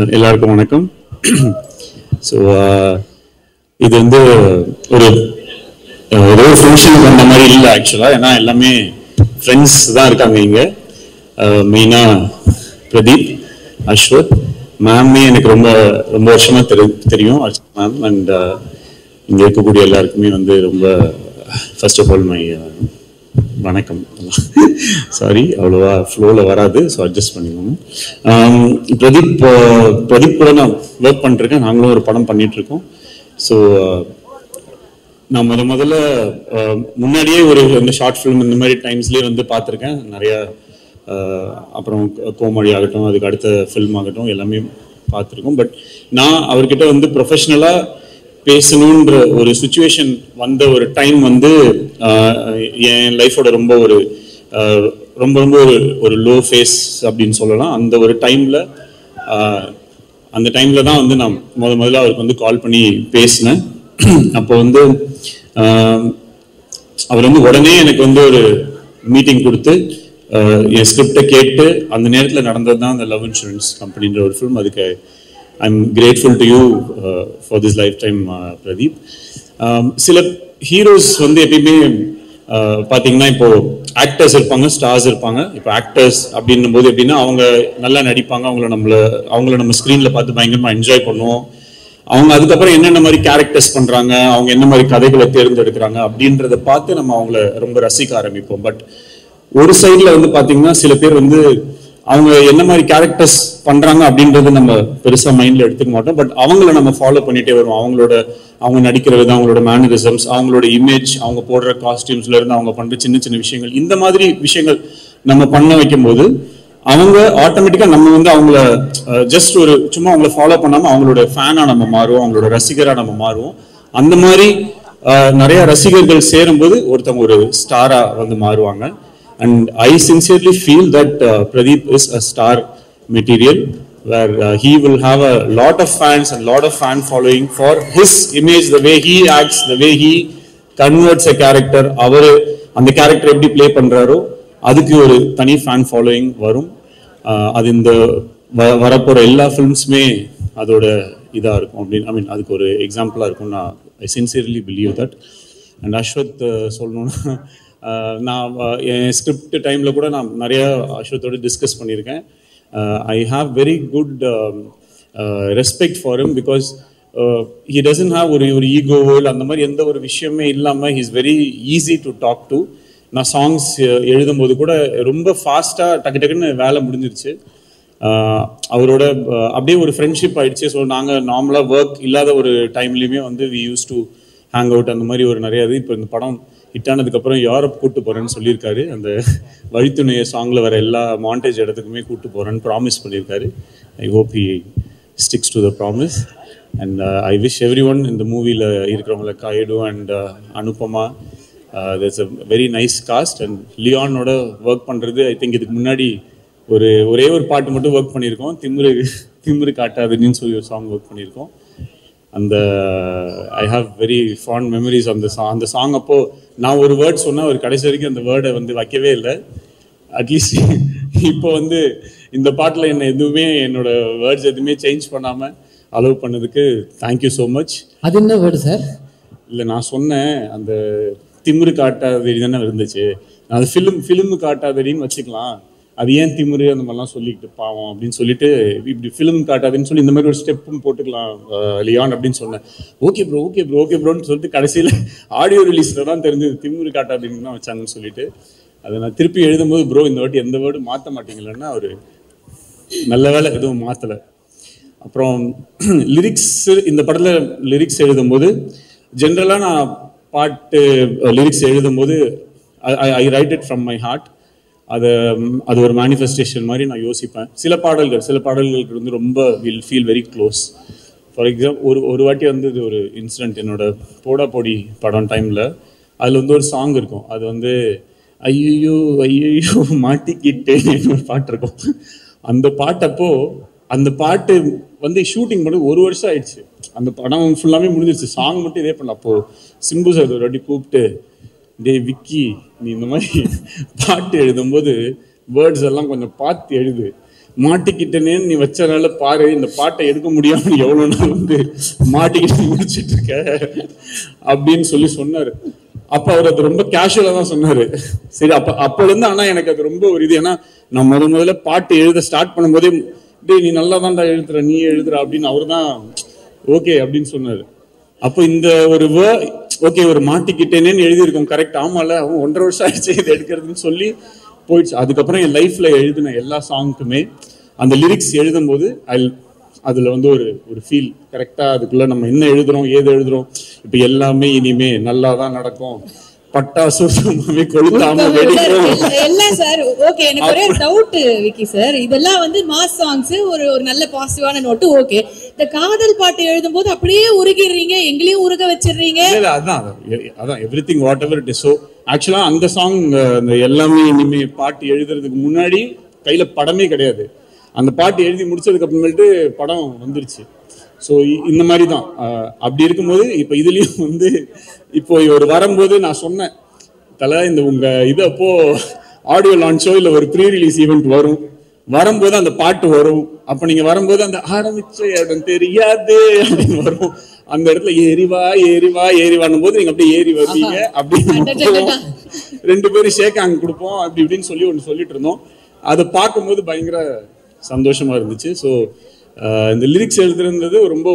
எல்லாருக்கும் வணக்கம். ஸோ இது வந்து ஒரு ஏதோ ஃபங்க்ஷனுக்கு வந்த மாதிரி இல்லை ஆக்சுவலாக. ஏன்னா எல்லாமே ஃப்ரெண்ட்ஸ் தான் இருக்காங்க இங்கே. மெயினாக பிரதீப், அஸ்வத் மேம்மே எனக்கு ரொம்ப ரொம்ப வருஷமாக தெரியும் மேம். அண்ட் இங்கே இருக்கக்கூடிய எல்லாருக்குமே வந்து ரொம்ப ஃபர்ஸ்ட் ஆஃப் ஆல் மை வணக்கம். சாரி, அவ்வளோவா ஃப்ளோவில் வராது, ஸோ அட்ஜஸ்ட் பண்ணிக்கோங்க. பிரதீப் கூட நான் ஒர்க் பண்ணிட்டுருக்கேன். நாங்களும் ஒரு படம் பண்ணிகிட்ருக்கோம். ஸோ நான் முதல்ல முன்னாடியே இந்த ஷார்ட் ஃபிலிம் இந்த மாதிரி டைம்ஸ்லேயே வந்து பார்த்துருக்கேன் நிறையா. அப்புறம் கோமழி ஆகட்டும், அதுக்கு அடுத்த ஃபில்ம் ஆகட்டும், எல்லாமே பார்த்துருக்கோம். பட் நான் அவர்கிட்ட வந்து ப்ரொஃபஷ்னலாக பேசணுன்ற ஒரு சுச்சுவேஷன் வந்த ஒரு டைம் வந்து என் லைஃபோட ரொம்ப ரொம்ப ஒரு லோ ஃபேஸ் அப்படின்னு சொல்லலாம். அந்த ஒரு டைமில் தான் வந்து நான் முதல்ல அவருக்கு வந்து கால் பண்ணி பேசினேன். அப்போ வந்து அவர் வந்து உடனே எனக்கு வந்து ஒரு மீட்டிங் கொடுத்து என் ஸ்கிரிப்டை கேட்டு அந்த நேரத்தில் நடந்தது தான் அந்த லவ் இன்சூரன்ஸ் கம்பெனின்ற ஒரு ஃபிலிம். அதுக்கு I'm grateful to you for this lifetime, Pradeep. சில ஹீரோஸ் வந்து எப்பயுமே பார்த்தீங்கன்னா இப்போ ஆக்டர்ஸ் இருப்பாங்க, ஸ்டார்ஸ் இருப்பாங்க. இப்போ ஆக்டர்ஸ் அப்படின்னும் போது எப்படின்னா அவங்க நல்லா நடிப்பாங்க, அவங்கள நம்ம ஸ்க்ரீனில் பார்த்து பயங்கரமாக என்ஜாய் பண்ணுவோம். அவங்க அதுக்கப்புறம் என்னென்ன மாதிரி கேரக்டர்ஸ் பண்ணுறாங்க, அவங்க என்ன மாதிரி கதைகளை தேர்ந்தெடுக்கிறாங்க அப்படின்றத பார்த்து நம்ம அவங்கள ரொம்ப ரசிக்க ஆரம்பிப்போம். பட் ஒரு சைடில் வந்து பார்த்தீங்கன்னா சில பேர் வந்து அவங்க என்ன மாதிரி கேரக்டர்ஸ் பண்றாங்க அப்படின்றது நம்ம பெருசா மைண்ட்ல எடுத்துக்க மாட்டோம். பட் அவங்கள நம்ம ஃபாலோ பண்ணிட்டே வருவோம். அவங்க நடிக்கிற விதம், அவங்களோட மேனரிசம்ஸ், அவங்களோட இமேஜ், அவங்க போடுற காஸ்டியூம்ஸ்ல இருந்து அவங்க பண்ற சின்ன சின்ன விஷயங்கள், இந்த மாதிரி விஷயங்கள் நம்ம பண்ண வைக்கும் போது அவங்க ஆட்டோமேட்டிக்கா நம்ம வந்து அவங்கள ஜஸ்ட் சும்மா அவங்கள ஃபாலோ பண்ணாம அவங்களோட ஃபேனா நம்ம மாறுவோம், அவங்களோட ரசிகரா நம்ம மாறுவோம். அந்த மாதிரி நிறைய ரசிகர்கள் சேரும்போது ஒருத்தவங்க ஒரு ஸ்டாரா வந்து மாறுவாங்க. And I sincerely feel that Pradeep is a star material where he will have a lot of fans and lot of fan following for his image, the way he acts, the way he converts a character. அவர் அந்த character எப்படி play பண்றாரோ அதுக்கு ஒரு தனி fan following வரும். அது இந்த வரப்போற எல்லா ஃபிலிம்ஸுமே அதோட இதாக இருக்கும் அப்படின்னு அதுக்கு ஒரு எக்ஸாம்பிளாக இருக்கும். நான் I sincerely believe that. And Ashwath சொல்லணும்னா நான் என் ஸ்கிரிப்ட் டைமில் கூட நான் நிறையா அஸ்வத்தோடு டிஸ்கஸ் பண்ணியிருக்கேன். I have very good respect for him because he doesn't have ஒரு ஈகோ அந்த மாதிரி எந்த ஒரு விஷயமே இல்லாமல் he is very easy to talk to. நான் சாங்ஸ் எழுதும்போது கூட ரொம்ப ஃபாஸ்ட்டாக டக்குன்னு வேலை முடிஞ்சிருச்சு. அவரோட அப்படியே ஒரு ஃப்ரெண்ட்ஷிப் ஆயிடுச்சு. ஸோ நாங்கள் நார்மலாக ஒர்க் இல்லாத ஒரு டைம்லேயுமே வந்து we use to hang out அந்த மாதிரி ஒரு நிறையா இது. இப்போ இந்த படம் ஹிட் ஆனதுக்கப்புறம் யூரோப் கூப்பிட்டு போகிறேன்னு சொல்லியிருக்காரு. அந்த வழித்துணைய சாங்கில் வர எல்லா மாண்டேஜ் இடத்துக்குமே கூப்பிட்டு போகிறேன்னு ப்ராமிஸ் பண்ணியிருக்காரு. I hope he sticks to the promise. And I wish every one இந்த மூவியில் இருக்கிறவங்கள Kayadu and Anupama, that's a very nice cast. And லியானோட ஒர்க் பண்ணுறது ஐ திங்க் இதுக்கு முன்னாடி ஒரே ஒரு பாட்டு மட்டும் ஒர்க் பண்ணியிருக்கோம். திமிரு காட்டாதுன்னு சொல்லி ஒரு சாங் ஒர்க் பண்ணியிருக்கோம். அந்த ஐ ஹாவ் வெரி ஃபாண்ட் மெமரிஸ் அந்த சாங். அப்போது நான் ஒரு வேர்ட் சொன்னால் ஒரு கடைசி வரைக்கும் அந்த வேர்டை வந்து வைக்கவே இல்லை. அட்லீஸ்ட் இப்போ வந்து இந்த பாட்டில் என்னோட வேர்ட்ஸ் எதுவுமே சேஞ்ச் பண்ணாமல் அலோவ் பண்ணதுக்கு தேங்க்யூ ஸோ மச். அது என்ன வேர்டு சார்? இல்லை, நான் சொன்னேன் அந்த திமிரு காட்டாதடி தானே இருந்துச்சு, அது ஃபிலிமு காட்டாதடின்னு வச்சுக்கலாம். அது ஏன் திமிரு அந்த மாதிரிலாம் சொல்லிக்கிட்டு பாவம் அப்படின்னு சொல்லிட்டு இப்படி ஃபிலிம் காட்டாதுன்னு சொல்லி இந்த மாதிரி ஒரு ஸ்டெப்பும் போட்டுக்கலாம் லியான் அப்படின்னு சொன்னேன். ஓகே ப்ரோன்னு சொல்லிட்டு கடைசியில் ஆடியோ ரிலீஸில் தான் தெரிஞ்சது திமிரு காட்டாதுன்னு தான் வச்சாங்கன்னு சொல்லிட்டு. அதை நான் திருப்பி எழுதும்போது ப்ரோ இந்த வாட்டி எந்த வேர்டு மாற்ற மாட்டீங்களன்னா ஒரு நல்ல வேலை எதுவும் மாற்றலை. அப்புறம் லிரிக்ஸ், இந்த படத்தில் லிரிக்ஸ் எழுதும்போது ஜென்ரலாக நான் பாட்டு லிரிக்ஸ் எழுதும்போது I write it from my heart. அது ஒரு மேனிஃபெஸ்டேஷன் மாதிரி நான் யோசிப்பேன். சில பாடல்களுக்கு வந்து ரொம்ப will feel very close. For example ஒரு வாட்டி வந்து இது ஒரு இன்சிடென்ட் என்னோட போடா போடி படம் டைமில் அதில் வந்து ஒரு சாங் இருக்கும். அது வந்து ஐயோ மாட்டிக்கிட்டு ஒரு பாட்டு இருக்கும். அந்த பாட்டு வந்து ஷூட்டிங் பண்ணி 1 வருஷம் ஆயிடுச்சு. அந்த படம் ஃபுல்லாமே முடிஞ்சிருச்சு, சாங் மட்டும் இதே பண்ணல. அப்போது சிம்பு சார் ஒரு வாட்டி கூப்பிட்டு, டே விக்கி, நீ இந்த மாதிரி பாட்டு எழுதும்போது வேர்ட்ஸ் எல்லாம் கொஞ்சம் பார்த்து எழுது, மாட்டிக்கிட்டேன்னு நீ வச்சனால பாரு இந்த பாட்டை எடுக்க முடியாம நீ எவ்வளவு நாள் வந்து மாட்டிக்கிட்டு முடிச்சிட்டு இருக்க அப்படின்னு சொன்னாரு. அப்ப அவர் அது ரொம்ப கேஷுவலா தான் சொன்னாரு. சரி, அப்பல இருந்து ஆனா எனக்கு அது ரொம்ப ஒரு இது. ஏன்னா நான் முதல்ல பாட்டு எழுத ஸ்டார்ட் பண்ணும்போதே டேய் நீ நல்லா தான்டா எழுதுற, நீ எழுதுற அப்படின்னு அவர் தான் ஓகே அப்படின்னு சொன்னாரு. அப்போ இந்த ஒரு ஓகே ஒரு மாட்டிக்கிட்டேனேன்னு எழுதியிருக்கோம் கரெக்ட். ஆமால அவன் 1.5 வருஷம் ஆயிடுச்சு இது எடுக்கிறதுன்னு சொல்லி போயிடுச்சு. அதுக்கப்புறம் என் லைஃப்ல எழுதின எல்லா சாங்குக்குமே அந்த லிரிக்ஸ் எழுதும் போது அதுல வந்து ஒரு ஃபீல் கரெக்டா அதுக்குள்ள நம்ம என்ன எழுதுறோம் ஏது எழுதுறோம். இப்ப எல்லாமே இனிமே நல்லாதான் நடக்கும், பட்டாசு கொளுத்தாம வெடிக்கும் எல்லாம் சார். ஓகே, எனக்கு ஒரே டவுட் விக்கி சார், இதெல்லாம் வந்து மாஸ் சாங்ஸ், ஒரு நல்ல பாசிட்டிவான நோட்டு. ஓகே, இந்த காதல் பாட்டு எழுதும் போது அப்படியே உருகிடுறீங்க, எங்களையும் உருக வச்சிடுறீங்க. அதான் everything what ever it is. So ஆக்சுவலா அந்த சாங் இந்த எல்லாமே இனிமே பாட்டு எழுதுறதுக்கு முன்னாடி கையில படமே கிடையாது. அந்த பாட்டு எழுதி முடிச்சதுக்கு அப்புறமேட்டு படம் வந்துருச்சு. ஸோ இந்த மாதிரி தான். அப்படி இருக்கும்போது இப்போ இதுலேயும் வந்து இப்போ இவர் வரும்போது நான் சொன்னேன் தலை இந்த உங்க இது அப்போ ஆடியோ லான்ச்சோ இல்லை ஒரு ப்ரீ ரிலீஸ் ஈவெண்ட் வரும்போது அந்த பாட்டு வரும். அப்போ நீங்க வரும்போது அந்த ஆரம்பிச்ச இடம் தெரியாது அப்படின்னு வரும். அந்த இடத்துல ஏறிவான்னும் போது நீங்க அப்படியே ஏறி வருவீங்க. அப்படின்னு 2 பேரும் ஷேக் ஹேண்ட் கொடுப்போம் அப்படி இப்படின்னு சொல்லி ஒன்று சொல்லிட்டு இருந்தோம். அதை பார்க்கும்போது பயங்கர சந்தோஷமா இருந்துச்சு. ஸோ இந்த லிரிக்ஸ் எழுதுறது ரொம்ப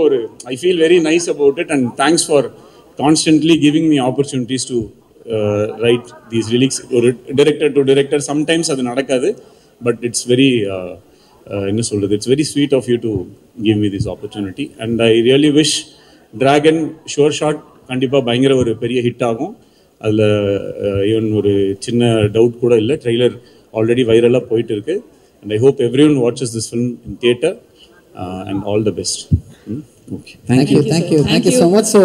I feel very nice about it. And thanks for constantly giving me opportunities to write these lyrics. ஒரு டைரக்டர் டு டைரக்டர் சம்டைம்ஸ் அது நடக்காது. பட் இட்ஸ் வெரி என்ன சொல்றது, it's very sweet of you to give me this opportunity. And I really wish Dragon sure shot கண்டிப்பாக பயங்கர ஒரு பெரிய hit ஆகும். அதில் ஈவன் ஒரு சின்ன டவுட் கூட இல்லை. ட்ரெய்லர் ஆல்ரெடி வைரலாக போயிட்டு இருக்கு. And I hope everyone watches this film in theatre and all the best. Okay. Thank you so much. So